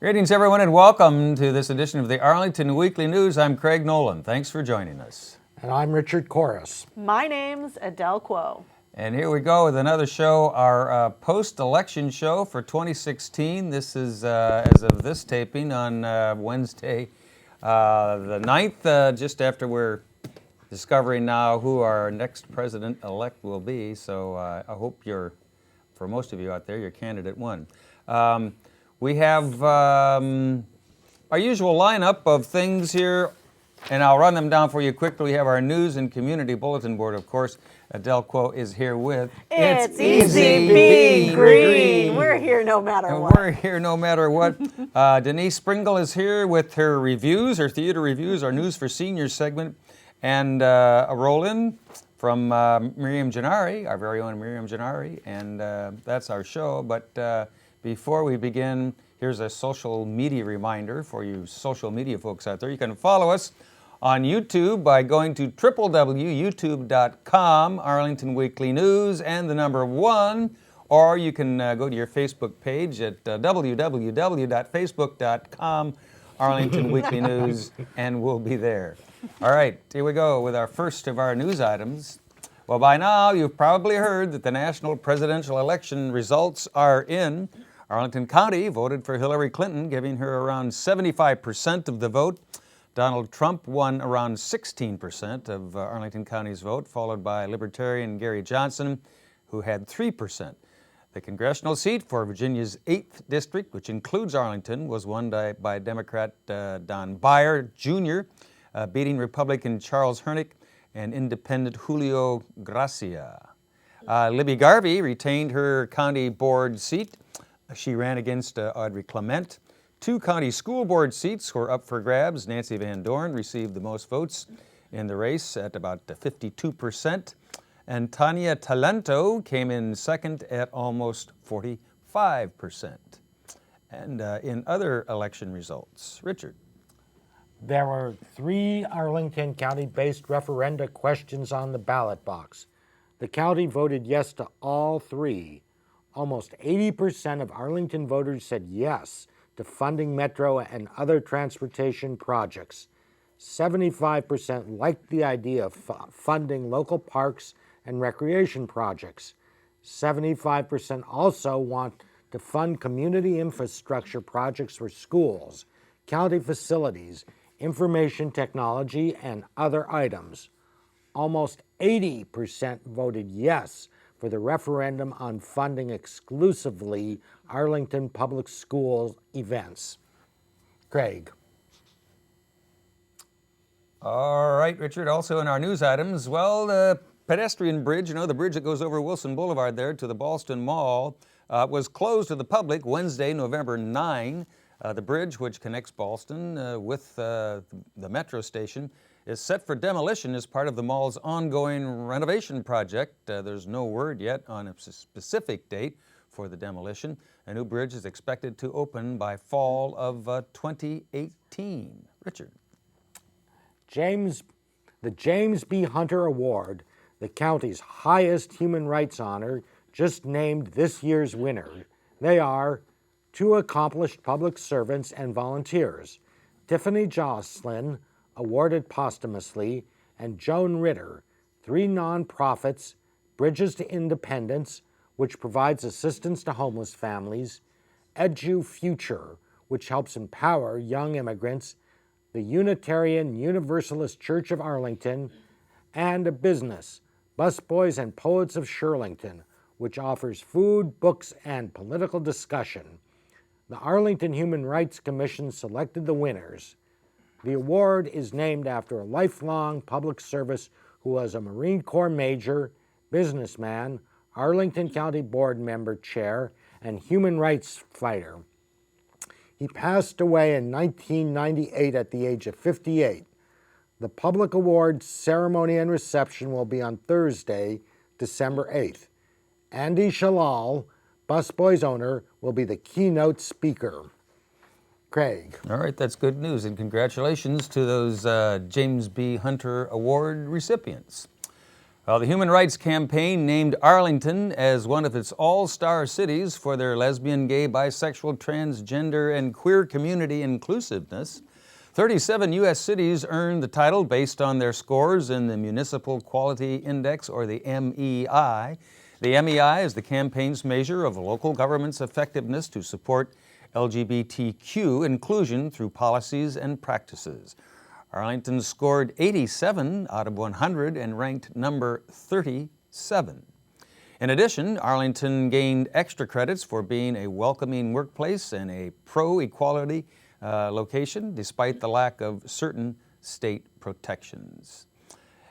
Greetings, everyone, and welcome to this edition of the Arlington Weekly News. I'm Craig Nolan. Thanks for joining us. And I'm Richard Corris. My name's Adele Quo. And here we go with another show, our post-election show for 2016. This is, as of this taping, on Wednesday, the 9th, just after we're discovering now who our next president-elect will be. So I hope for most of you out there, your candidate won. We have our usual lineup of things here, and I'll run them down for you quickly. We have our news and community bulletin board, of course. Adele Quo is here with It's easy being green. We're here no matter what. We're here no matter what. Denise Pringle is here with her reviews, her theater reviews, our News for Seniors segment, and a roll-in from Miriam Gennari, our very own Miriam Gennari, and that's our show. But before we begin, here's a social media reminder for you social media folks out there. You can follow us on YouTube by going to www.youtube.com, Arlington Weekly News, and the number 1, or you can go to your Facebook page at www.facebook.com, Arlington Weekly News, and we'll be there. All right, here we go with our first of our news items. Well, by now, you've probably heard that the national presidential election results are in. Arlington County voted for Hillary Clinton, giving her around 75% of the vote. Donald Trump won around 16% of Arlington County's vote, followed by Libertarian Gary Johnson, who had 3%. The congressional seat for Virginia's 8th district, which includes Arlington, was won by Democrat Don Beyer Jr., beating Republican Charles Hernick and Independent Julio Gracia. Libby Garvey retained her county board seat. She ran against Audrey Clement. 2 county school board seats were up for grabs. Nancy Van Dorn received the most votes in the race at about 52%. And Tanya Talento came in second at almost 45%. And in other election results, Richard. There were 3 Arlington County-based referenda questions on the ballot box. The county voted yes to all 3. Almost 80% of Arlington voters said yes to funding metro and other transportation projects. 75% liked the idea of funding local parks and recreation projects. 75% also want to fund community infrastructure projects for schools, county facilities, information technology, and other items. Almost 80% voted yes for the referendum on funding exclusively Arlington Public Schools events. Craig. All right, Richard. Also in our news items, well, the pedestrian bridge, the bridge that goes over Wilson Boulevard there to the Ballston Mall, was closed to the public Wednesday, November 9. The bridge, which connects Ballston with the metro station, is set for demolition as part of the mall's ongoing renovation project. There's no word yet on a specific date for the demolition. A new bridge is expected to open by fall of 2018. Richard. The James B. Hunter Award, the county's highest human rights honor, just named this year's winner. They are 2 accomplished public servants and volunteers, Tiffany Jocelyn, awarded posthumously, and Joan Ritter, 3 nonprofits, Bridges to Independence, which provides assistance to homeless families, Edu Future, which helps empower young immigrants, the Unitarian Universalist Church of Arlington, and a business, Busboys and Poets of Shirlington, which offers food, books, and political discussion. The Arlington Human Rights Commission selected the winners. The award is named after a lifelong public service who was a Marine Corps major, businessman, Arlington County Board member, chair, and human rights fighter. He passed away in 1998 at the age of 58. The public awards ceremony and reception will be on Thursday, December 8th. Andy Shalal, Busboys owner, will be the keynote speaker. Craig. All right, that's good news, and congratulations to those James B. Hunter Award recipients. Well, the Human Rights Campaign named Arlington as one of its all-star cities for their lesbian, gay, bisexual, transgender, and queer community inclusiveness. 37 U.S. cities earned the title based on their scores in the Municipal Quality Index, or the MEI. The MEI is the campaign's measure of local government's effectiveness to support LGBTQ inclusion through policies and practices. Arlington scored 87 out of 100 and ranked number 37. In addition, Arlington gained extra credits for being a welcoming workplace and a pro-equality location, despite the lack of certain state protections.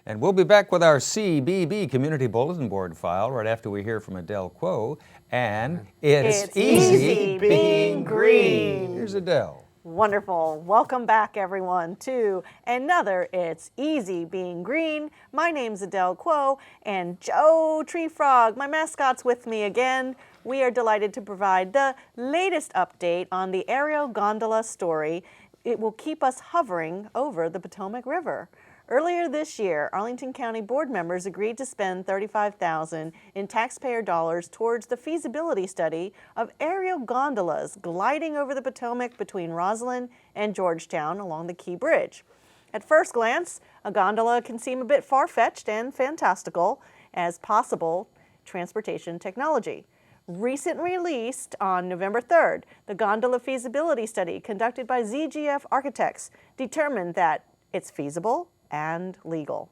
And we'll be back with our CBB Community Bulletin Board file right after we hear from Adele Quo. And it's easy being green. Here's Adele. Wonderful. Welcome back, everyone, to another It's Easy Being Green. My name's Adele Quo, and Joe Tree Frog, my mascot's with me again. We are delighted to provide the latest update on the aerial gondola story. It will keep us hovering over the Potomac River. Earlier this year, Arlington County board members agreed to spend $35,000 in taxpayer dollars towards the feasibility study of aerial gondolas gliding over the Potomac between Roslyn and Georgetown along the Key Bridge. At first glance, a gondola can seem a bit far-fetched and fantastical as possible transportation technology. Recently released on November 3rd, the gondola feasibility study conducted by ZGF Architects determined that it's feasible and legal.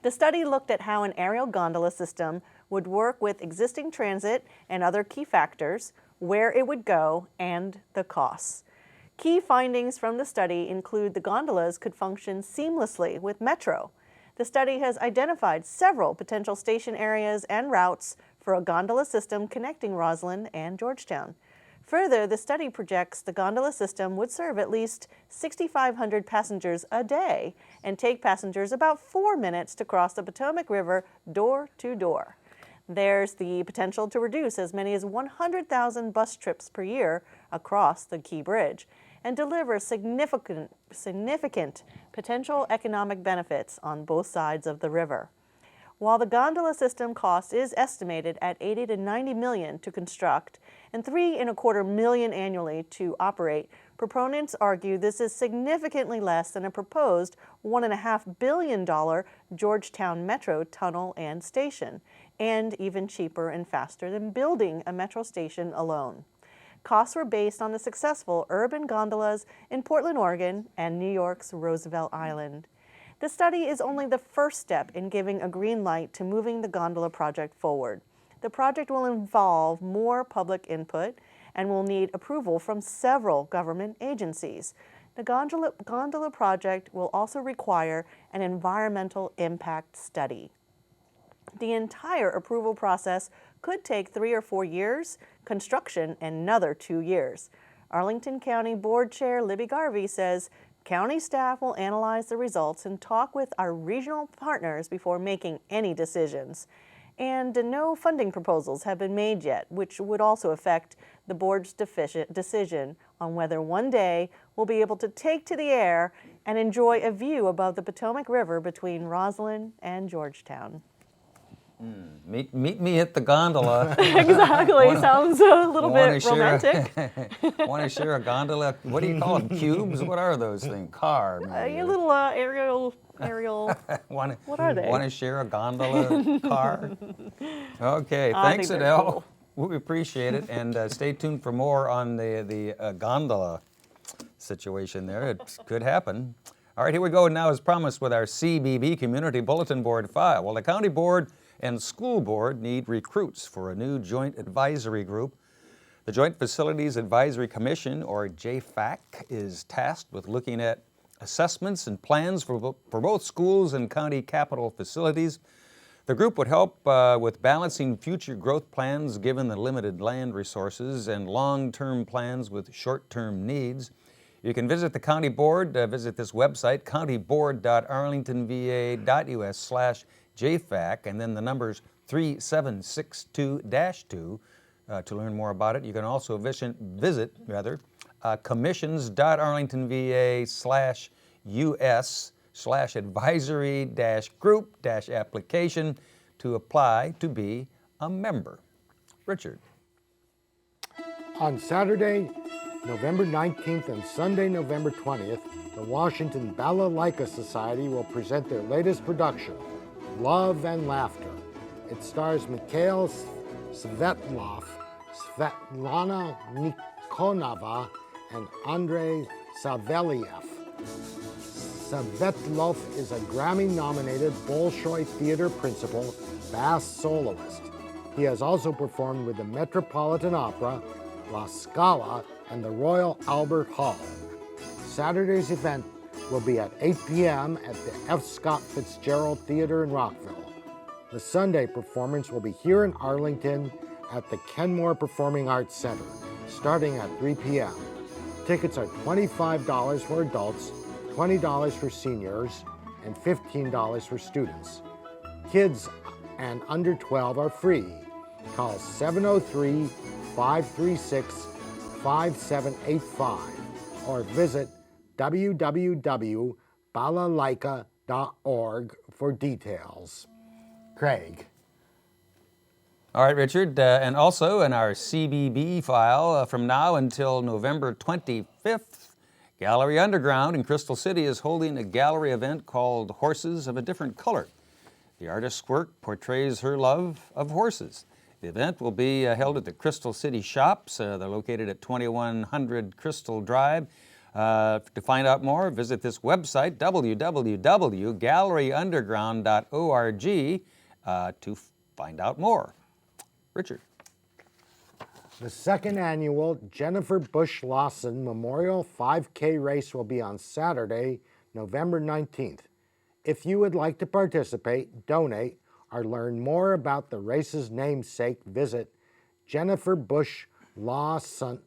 The study looked at how an aerial gondola system would work with existing transit and other key factors, where it would go, and the costs. Key findings from the study include the gondolas could function seamlessly with Metro. The study has identified several potential station areas and routes for a gondola system connecting Roslyn and Georgetown. Further, the study projects the gondola system would serve at least 6,500 passengers a day and take passengers about 4 minutes to cross the Potomac River door to door. There's the potential to reduce as many as 100,000 bus trips per year across the Key Bridge and deliver significant potential economic benefits on both sides of the river. While the gondola system cost is estimated at $80 to $90 million to construct and $3.25 million annually to operate, proponents argue this is significantly less than a proposed $1.5 billion Georgetown Metro tunnel and station, and even cheaper and faster than building a metro station alone. Costs were based on the successful urban gondolas in Portland, Oregon, and New York's Roosevelt Island. The study is only the first step in giving a green light to moving the gondola project forward. The project will involve more public input and will need approval from several government agencies. The gondola project will also require an environmental impact study. The entire approval process could take 3 or 4 years, construction another 2 years. Arlington County Board Chair Libby Garvey says county staff will analyze the results and talk with our regional partners before making any decisions. And no funding proposals have been made yet, which would also affect the board's decision on whether one day we'll be able to take to the air and enjoy a view above the Potomac River between Roslyn and Georgetown. Meet me at the gondola. Exactly. Sounds a little bit romantic. Want to share a gondola? What do you call them? Cubes? What are those things? Car. Maybe. A little aerial. What are they? Want to share a gondola car? Okay. I Thanks, think they're Adele. cool. We appreciate it, and stay tuned for more on the gondola situation there. It could happen. All right, here we go now, as promised, with our CBB Community Bulletin Board file. Well, the County Board and School Board need recruits for a new joint advisory group. The Joint Facilities Advisory Commission, or JFAC, is tasked with looking at assessments and plans for both schools and county capital facilities. The group would help with balancing future growth plans given the limited land resources and long-term plans with short-term needs. You can visit the County Board, visit this website, countyboard.arlingtonva.us/JFAC, and then the numbers 3762-2 to learn more about it. You can also visit commissions.arlingtonva/US member/advisory-group-application to apply to be a member. Richard. On Saturday, November 19th and Sunday, November 20th, the Washington Balalaika Society will present their latest production, Love and Laughter. It stars Mikhail Svetlov, Svetlana Nikonova, and Andrei Savelyev. Svetlov is a Grammy-nominated Bolshoi Theater principal, bass soloist. He has also performed with the Metropolitan Opera, La Scala, and the Royal Albert Hall. Saturday's event will be at 8 p.m. at the F. Scott Fitzgerald Theater in Rockville. The Sunday performance will be here in Arlington at the Kenmore Performing Arts Center, starting at 3 p.m. Tickets are $25 for adults, $20 for seniors, and $15 for students. Kids and under 12 are free. Call 703-536-5785 or visit www.balalaika.org for details. Craig. All right, Richard, and also in our CBB file, from now until November 25th, Gallery Underground in Crystal City is holding a gallery event called Horses of a Different Color. The artist's work portrays her love of horses. The event will be held at the Crystal City Shops. They're located at 2100 Crystal Drive. To find out more, visit this website, www.galleryunderground.org, to find out more. Richard. The second annual Jennifer Bush Lawson Memorial 5K race will be on Saturday, November 19th. If you would like to participate, donate, or learn more about the race's namesake, visit Jennifer Bush Lawson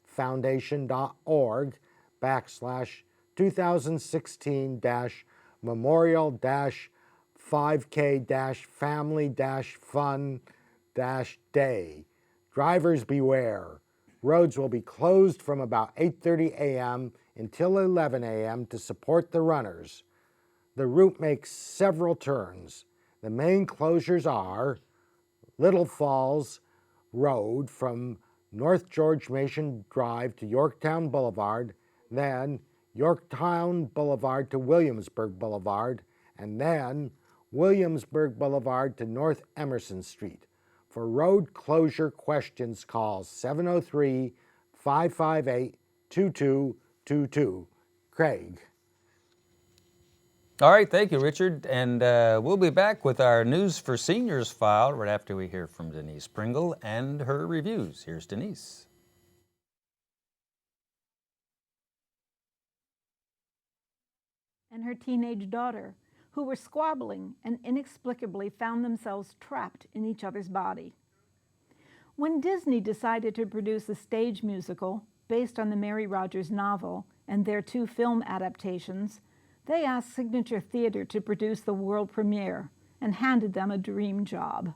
Foundation.org/2016-Memorial-5K-Family-Fun-Day. Drivers beware. Roads will be closed from about 8:30 a.m. until 11 a.m. to support the runners. The route makes several turns. The main closures are Little Falls Road from North George Mason Drive to Yorktown Boulevard, then Yorktown Boulevard to Williamsburg Boulevard, and then Williamsburg Boulevard to North Emerson Street. For road closure questions, call 703-558-2222. Craig. All right, thank you, Richard. And we'll be back with our News for Seniors file right after we hear from Denise Pringle and her reviews. Here's Denise. And her teenage daughter, who were squabbling and inexplicably found themselves trapped in each other's body. When Disney decided to produce a stage musical based on the Mary Rodgers novel and their 2 film adaptations, they asked Signature Theater to produce the world premiere and handed them a dream job.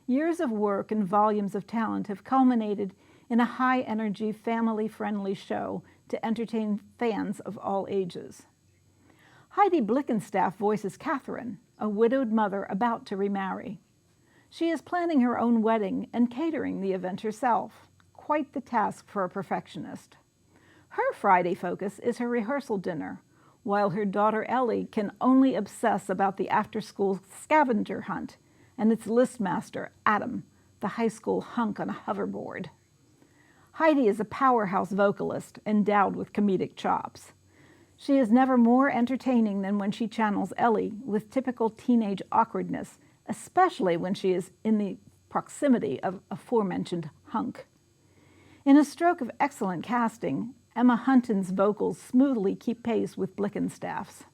Years of work and volumes of talent have culminated in a high-energy, family-friendly show to entertain fans of all ages. Heidi Blickenstaff voices Catherine, a widowed mother about to remarry. She is planning her own wedding and catering the event herself, quite the task for a perfectionist. Her Friday focus is her rehearsal dinner, while her daughter Ellie can only obsess about the after-school scavenger hunt and its listmaster, Adam, the high school hunk on a hoverboard. Heidi is a powerhouse vocalist endowed with comedic chops. She is never more entertaining than when she channels Ellie with typical teenage awkwardness, especially when she is in the proximity of aforementioned hunk. In a stroke of excellent casting, Emma Hunton's vocals smoothly keep pace with Blickenstaff's.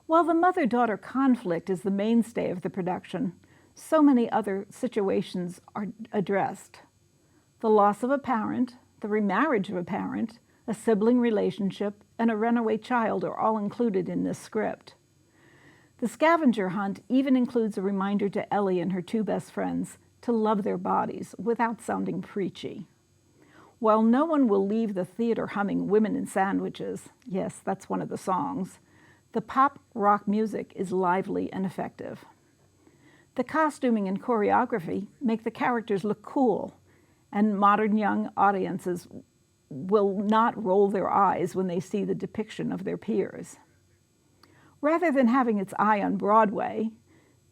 While the mother-daughter conflict is the mainstay of the production, so many other situations are addressed. The loss of a parent, the remarriage of a parent, a sibling relationship, and a runaway child are all included in this script. The scavenger hunt even includes a reminder to Ellie and her 2 best friends to love their bodies without sounding preachy. While no one will leave the theater humming Women in Sandwiches, yes, that's one of the songs, the pop rock music is lively and effective. The costuming and choreography make the characters look cool, and modern young audiences will not roll their eyes when they see the depiction of their peers. Rather than having its eye on Broadway,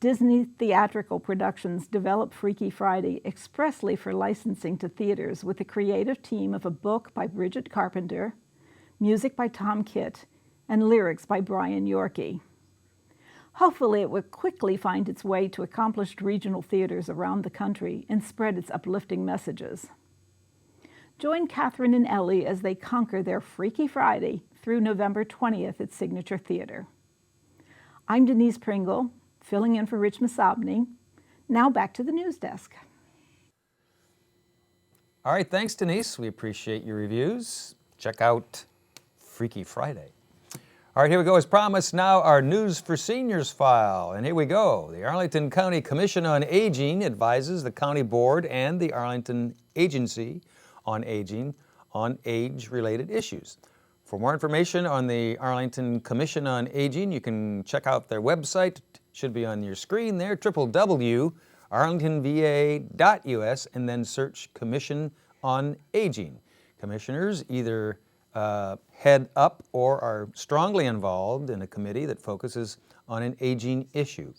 Disney Theatrical Productions developed Freaky Friday expressly for licensing to theaters with a creative team of a book by Bridget Carpenter, music by Tom Kitt, and lyrics by Brian Yorkey. Hopefully it will quickly find its way to accomplished regional theaters around the country and spread its uplifting messages. Join Catherine and Ellie as they conquer their Freaky Friday through November 20th at Signature Theater. I'm Denise Pringle, filling in for Rich Masabny. Now back to the news desk. All right, thanks, Denise. We appreciate your reviews. Check out Freaky Friday. All right, here we go. As promised, now our News for Seniors file. And here we go. The Arlington County Commission on Aging advises the County Board and the Arlington Agency on Aging on age-related issues. For more information on the Arlington Commission on Aging, you can check out their website. It should be on your screen there, www.arlingtonva.us, and then search Commission on Aging. Commissioners either head up or are strongly involved in a committee that focuses on an aging issue.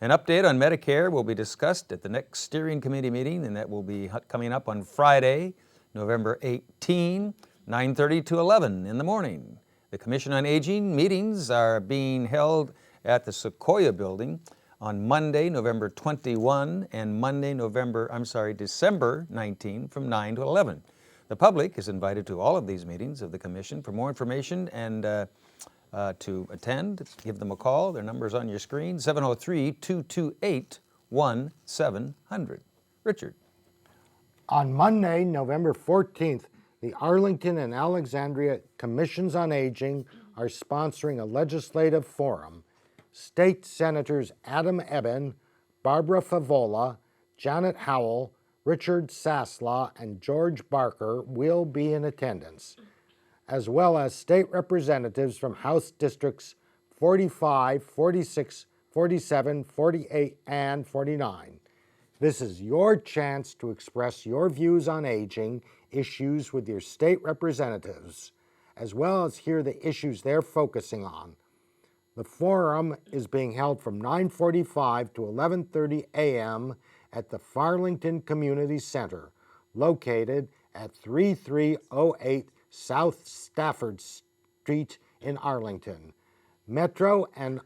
An update on Medicare will be discussed at the next steering committee meeting, and that will be coming up on Friday, November 18, 9:30 to 11 in the morning. The Commission on Aging meetings are being held at the Sequoia Building on Monday, November 21, and December 19 from 9 to 11. The public is invited to all of these meetings of the Commission. For more information and to attend, give them a call. Their number's on your screen, 703-228-1700. Richard. On Monday, November 14th, the Arlington and Alexandria Commissions on Aging are sponsoring a legislative forum. State Senators Adam Eben, Barbara Favola, Janet Howell, Richard Saslaw, and George Barker will be in attendance, as well as state representatives from House Districts 45, 46, 47, 48, and 49. This is your chance to express your views on aging issues with your state representatives, as well as hear the issues they're focusing on. The forum is being held from 9:45 to 11:30 a.m. at the Farlington Community Center, located at 3308 South Stafford Street in Arlington. Metro and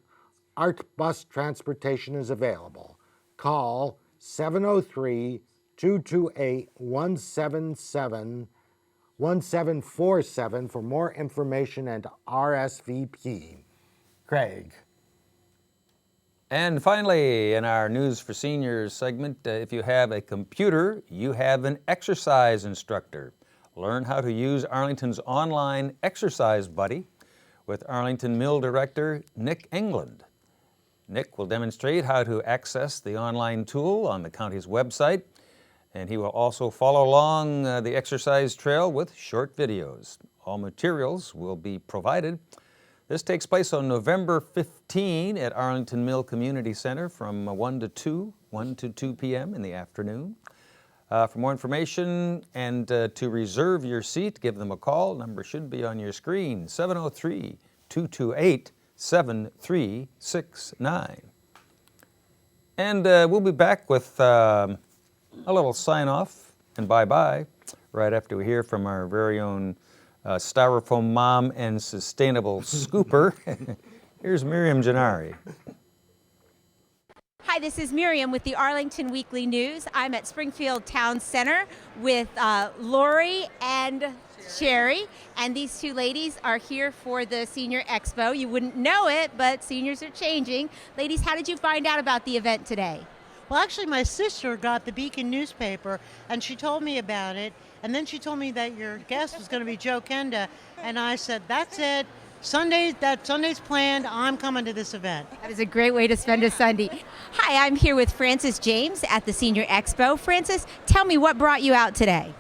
ART bus transportation is available. Call 703-228-1747 for more information and RSVP. Craig. And finally, in our News for Seniors segment, if you have a computer, you have an exercise instructor. Learn how to use Arlington's online exercise buddy with Arlington Mill Director Nick England. Nick will demonstrate how to access the online tool on the county's website, and he will also follow along the exercise trail with short videos. All materials will be provided. This takes place on November 15 at Arlington Mill Community Center from 1 to 2 p.m. in the afternoon. For more information and to reserve your seat, give them a call. Number should be on your screen, 703-228-7369. And we'll be back with a little sign-off and bye-bye right after we hear from our very own Styrofoam Mom and Sustainable Scooper. Here's Miriam Gennari. Hi, this is Miriam with the Arlington Weekly News. I'm at Springfield Town Center with Lori and Sherry, and these two ladies are here for the Senior Expo. You wouldn't know it, but seniors are changing. Ladies, how did you find out about the event today? Well, actually, my sister got the Beacon newspaper, and she told me about it, and then she told me that your guest was going to be Joe Kenda, and I said, that's it. Sunday's planned. I'm coming to this event. That is a great way to spend a Sunday. Hi, I'm here with Frances James at the Senior Expo. Frances, tell me what brought you out today.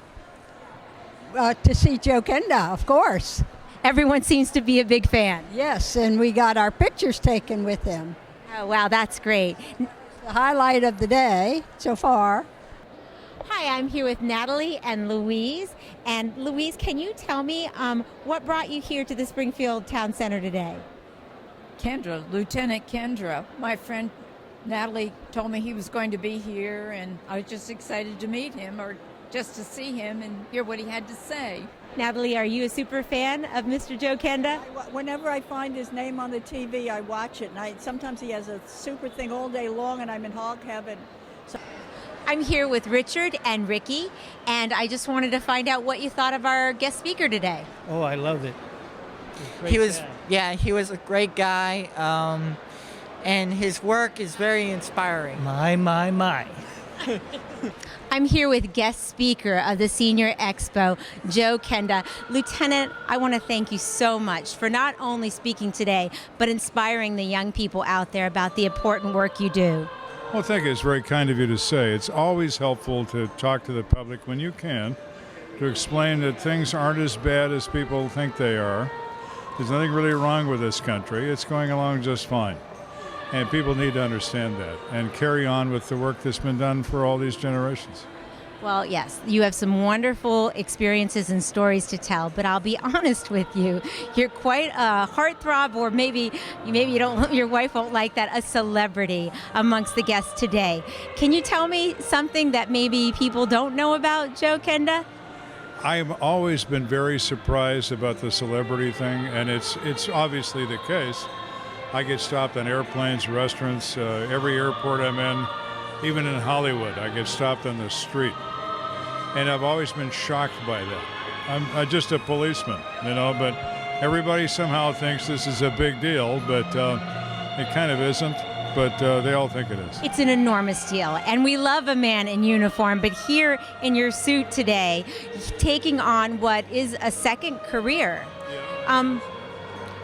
to see Joe Kenda, of course. Everyone seems to be a big fan. Yes, and we got our pictures taken with him. Oh, wow, that's great. The highlight of the day so far. Hi, I'm here with Natalie and Louise. And Louise, can you tell me what brought you here to the Springfield Town Center today? Kendra, Lieutenant Kendra. My friend Natalie told me he was going to be here, and I was just excited to meet him or just to see him and hear what he had to say. Natalie, are you a super fan of Mr. Joe Kenda? Whenever I find his name on the TV, I watch it. And sometimes he has a super thing all day long, and I'm in hog heaven. So I'm here with Richard and Ricky, and I just wanted to find out what you thought of our guest speaker today. Oh, I loved it. He was a great guy, and his work is very inspiring. My. I'm here with guest speaker of the Senior Expo, Joe Kenda. Lieutenant, I want to thank you so much for not only speaking today, but inspiring the young people out there about the important work you do. Well, thank you. It's very kind of you to say. It's always helpful to talk to the public when you can, to explain that things aren't as bad as people think they are. There's nothing really wrong with this country. It's going along just fine. And people need to understand that and carry on with the work that's been done for all these generations. Well, yes, you have some wonderful experiences and stories to tell, but I'll be honest with you, you're quite a heartthrob, or maybe you don't, your wife won't like that, a celebrity amongst the guests today. Can you tell me something that maybe people don't know about Joe Kenda? I've always been very surprised about the celebrity thing, and it's obviously the case. I get stopped on airplanes, restaurants, every airport I'm in, even in Hollywood, I get stopped on the street. And I've always been shocked by that. I'm just a policeman, but everybody somehow thinks this is a big deal, but it kind of isn't, but they all think it is. It's an enormous deal, and we love a man in uniform, but here in your suit today, taking on what is a second career.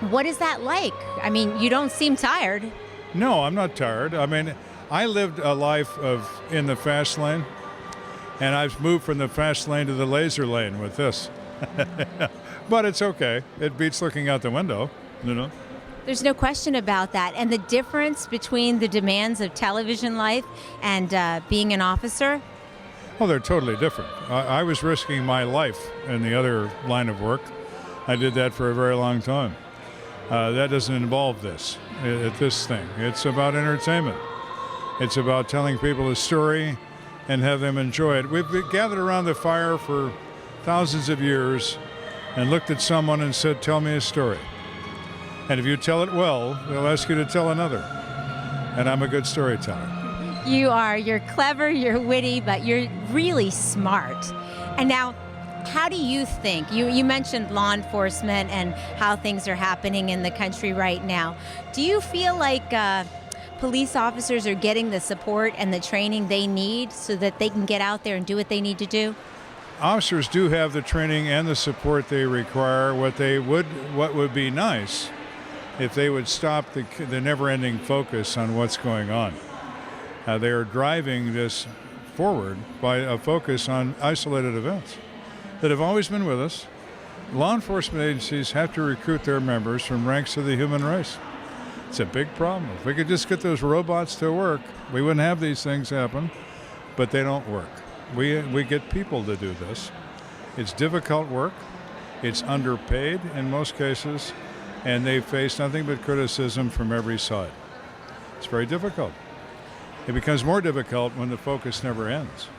What is that like? I mean, you don't seem tired. No, I'm not tired. I mean, I lived a life in the fast lane, and I've moved from the fast lane to the laser lane with this. But it's okay. It beats looking out the window, There's no question about that. And the difference between the demands of television life and being an officer? Oh, they're totally different. I was risking my life in the other line of work. I did that for a very long time. That doesn't involve this thing. It's about entertainment. It's about telling people a story and have them enjoy it. We've been gathered around the fire for thousands of years and looked at someone and said, tell me a story. And if you tell it well, they'll ask you to tell another. And I'm a good storyteller. You are. You're clever, you're witty, but you're really smart. And now, how do you think, you mentioned law enforcement and how things are happening in the country right now. Do you feel like police officers are getting the support and the training they need so that they can get out there and do what they need to do? Officers do have the training and the support they require. What would be nice if they would stop the never-ending focus on what's going on. They are driving this forward by a focus on isolated events that have always been with us. Law enforcement agencies have to recruit their members from ranks of the human race. It's a big problem. If we could just get those robots to work, we wouldn't have these things happen, but they don't work. We get people to do this. It's difficult work. It's underpaid in most cases, and they face nothing but criticism from every side. It's very difficult. It becomes more difficult when the focus never ends.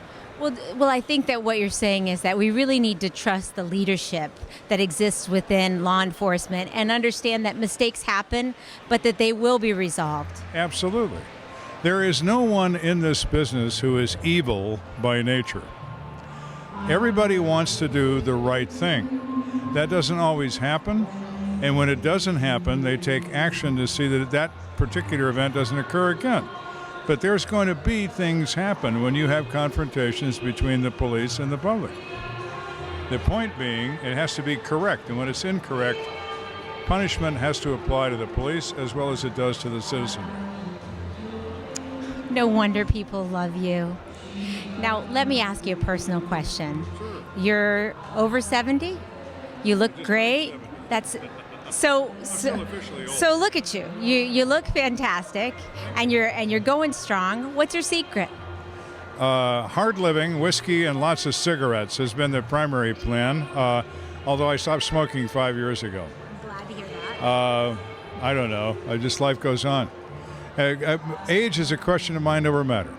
Well, I think that what you're saying is that we really need to trust the leadership that exists within law enforcement and understand that mistakes happen, but that they will be resolved. Absolutely. There is no one in this business who is evil by nature. Everybody wants to do the right thing. That doesn't always happen, and when it doesn't happen, they take action to see that that particular event doesn't occur again. But there's going to be things happen when you have confrontations between the police and the public. The point being, it has to be correct, and when it's incorrect, punishment has to apply to the police as well as it does to the citizenry. No wonder people love you. Now, let me ask you a personal question. You're over 70? You look great. That's so look at you. You look fantastic, and you're going strong. What's your secret? Hard living, whiskey, and lots of cigarettes has been the primary plan, although I stopped smoking 5 years ago. I'm glad to hear that. I don't know. Life goes on. Age is a question of mind over matter.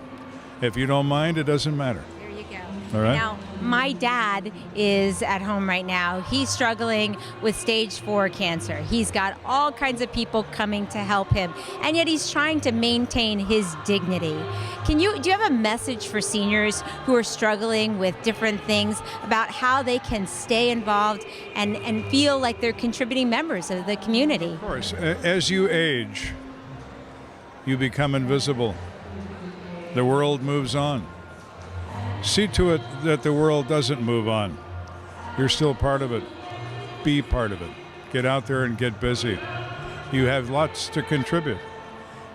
If you don't mind, it doesn't matter. There you go. All right. Now, my dad is at home right now. He's struggling with stage 4 cancer. He's got all kinds of people coming to help him, and yet he's trying to maintain his dignity. Do you have a message for seniors who are struggling with different things about how they can stay involved and feel like they're contributing members of the community? Of course. As you age, you become invisible. The world moves on. See to it that the world doesn't move on. You're still part of it. Be part of it. Get out there and get busy. You have lots to contribute.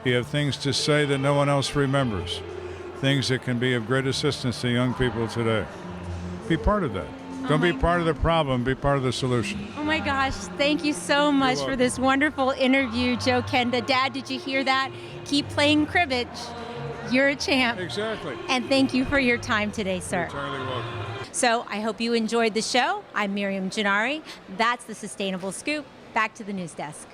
You have things to say that no one else remembers. Things that can be of great assistance to young people today. Be part of that. Don't be part of the problem, be part of the solution. Oh my gosh, thank you so much for this wonderful interview, Joe Kenda. Dad, did you hear that? Keep playing cribbage. You're a champ. Exactly. And thank you for your time today, sir. You're entirely welcome. So I hope you enjoyed the show. I'm Miriam Gennari. That's the Sustainable Scoop. Back to the news desk.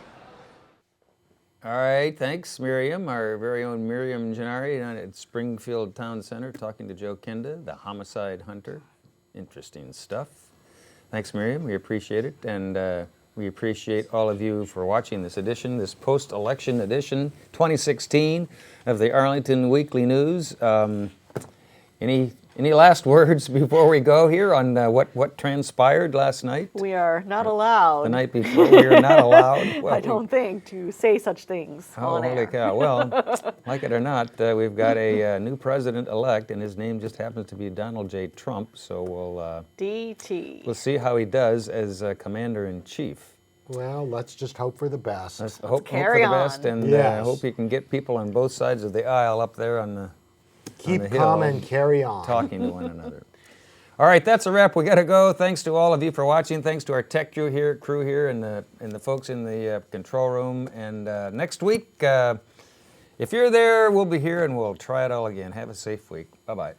All right, thanks, Miriam, our very own Miriam Gennari down at Springfield Town Center, talking to Joe Kenda, the Homicide Hunter. Interesting stuff. Thanks, Miriam. We appreciate it, and we appreciate all of you for watching this edition, this post-election edition, 2016 of the Arlington Weekly News. Any last words before we go here on what transpired last night? We are not allowed. The night before, we are not allowed. Well, I don't think to say such things on air. Holy cow. Well, like it or not, we've got a new president-elect, and his name just happens to be Donald J. Trump, so DT. we'll see how he does as commander-in-chief. Well, let's just hope for the best. Let's hope for carry the on. best, and Yes. hope he can get people on both sides of the aisle up there on the Keep hill, calm and carry on. talking to one another. All right, that's a wrap. We got to go. Thanks to all of you for watching. Thanks to our tech crew here, and the folks in the control room. And next week, if you're there, we'll be here and we'll try it all again. Have a safe week. Bye-bye.